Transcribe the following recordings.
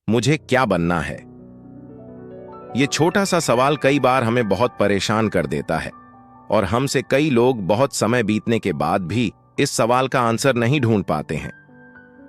मुझे क्या बनना है? ये छोटा सा सवाल कई बार हमें बहुत परेशान कर देता है और हमसे कई लोग बहुत समय बीतने के बाद भी इस सवाल का आंसर नहीं ढूंढ पाते हैं।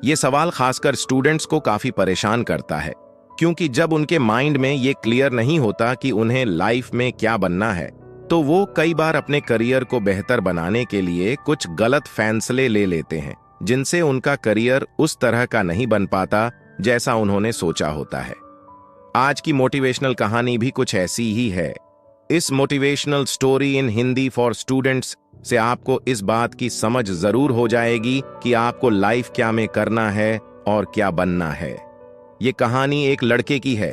ये सवाल खासकर स्टूडेंट्स को काफी परेशान करता है, क्योंकि जब उनके माइंड में ये क्लियर नहीं होता कि उन्हें लाइफ में क्या बनना है, तो वो कई बार अपने करियर को बेहतर बनाने के लिए कुछ गलत फैसले ले लेते हैं, जिनसे उनका करियर उस तरह का नहीं बन पाता जैसा उन्होंने सोचा होता है। आज की मोटिवेशनल कहानी भी कुछ ऐसी ही है। इस motivational story in Hindi for students से आपको इस बात की समझ जरूर हो जाएगी कि आपको लाइफ क्या में करना है और क्या बनना है। ये कहानी एक लड़के की है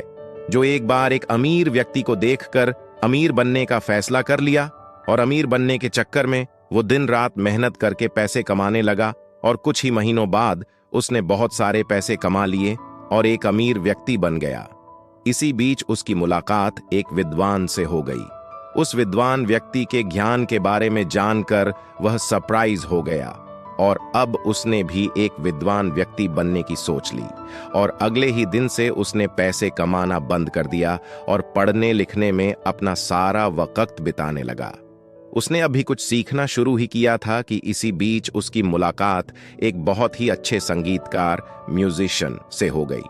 जो एक बार एक अमीर व्यक्ति को देखकर अमीर बनने का फैसला कर लिया और अमीर बनने के चक्कर में वो दिन रात मेहनत करके पैसे कमाने लगा और कुछ ही महीनों बाद उसने बहुत सारे पैसे कमा लिए और एक अमीर व्यक्ति बन गया। इसी बीच उसकी मुलाकात एक विद्वान से हो गई। उस विद्वान व्यक्ति के ज्ञान के बारे में जानकर वह सरप्राइज हो गया और अब उसने भी एक विद्वान व्यक्ति बनने की सोच ली और अगले ही दिन से उसने पैसे कमाना बंद कर दिया और पढ़ने लिखने में अपना सारा वक्त बिताने लगा। उसने अभी कुछ सीखना शुरू ही किया था कि इसी बीच उसकी मुलाकात एक बहुत ही अच्छे संगीतकार म्यूजिशियन से हो गई।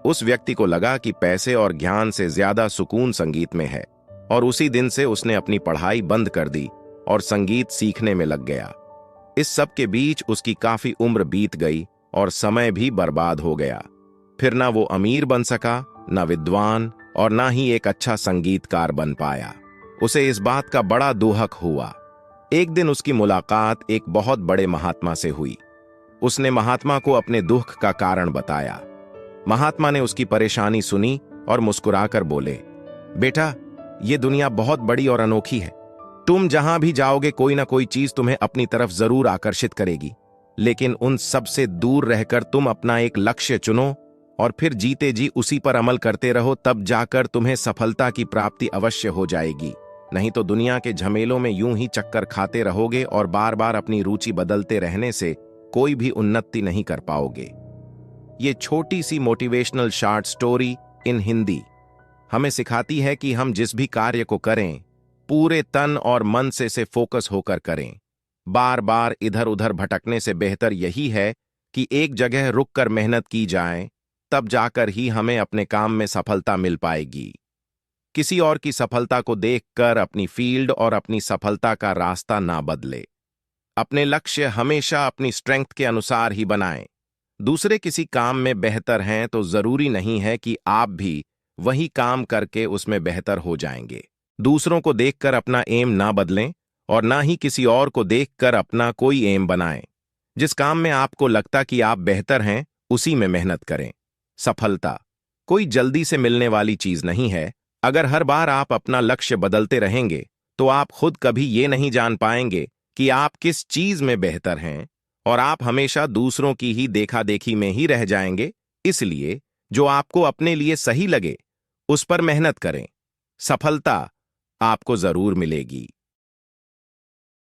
उस व्यक्ति को लगा कि पैसे और ज्ञान से ज्यादा सुकून संगीत में है और उसी दिन से उसने अपनी पढ़ाई बंद कर दी और संगीत सीखने में लग गया। इस सब के बीच उसकी काफी उम्र बीत गई और समय भी बर्बाद हो गया। फिर ना वो अमीर बन सका, ना विद्वान, और ना ही एक अच्छा संगीतकार बन पाया। उसे इस बात का बड़ा दुहक हुआ। एक दिन उसकी मुलाकात एक बहुत बड़े महात्मा से हुई। उसने महात्मा को अपने दुख का कारण बताया। महात्मा ने उसकी परेशानी सुनी और मुस्कुराकर बोले, बेटा, ये दुनिया बहुत बड़ी और अनोखी है। तुम जहां भी जाओगे कोई ना कोई चीज तुम्हें अपनी तरफ जरूर आकर्षित करेगी, लेकिन उन सब से दूर रहकर तुम अपना एक लक्ष्य चुनो और फिर जीते जी उसी पर अमल करते रहो, तब जाकर तुम्हें सफलता की प्राप्ति अवश्य हो जाएगी। नहीं तो दुनिया के झमेलों में यूं ही चक्कर खाते रहोगे और बार बार अपनी रुचि बदलते रहने से कोई भी उन्नति नहीं कर पाओगे। ये छोटी सी motivational short story in Hindi हमें सिखाती है कि हम जिस भी कार्य को करें पूरे तन और मन से फोकस होकर करें। बार बार इधर उधर भटकने से बेहतर यही है कि एक जगह रुककर मेहनत की जाए, तब जाकर ही हमें अपने काम में सफलता मिल पाएगी। किसी और की सफलता को देखकर अपनी फील्ड और अपनी सफलता का रास्ता ना बदले। अपने लक्ष्य हमेशा अपनी स्ट्रेंथ के अनुसार ही बनाएं। दूसरे किसी काम में बेहतर हैं तो जरूरी नहीं है कि आप भी वही काम करके उसमें बेहतर हो जाएंगे। दूसरों को देखकर अपना एम ना बदलें और ना ही किसी और को देखकर अपना कोई एम बनाएं। जिस काम में आपको लगता कि आप बेहतर हैं उसी में मेहनत करें। सफलता कोई जल्दी से मिलने वाली चीज नहीं है। अगर हर बार आप अपना लक्ष्य बदलते रहेंगे तो आप खुद कभी ये नहीं जान पाएंगे कि आप किस चीज में बेहतर हैं और आप हमेशा दूसरों की ही देखा देखी में ही रह जाएंगे। इसलिए जो आपको अपने लिए सही लगे उस पर मेहनत करें। सफलता आपको जरूर मिलेगी।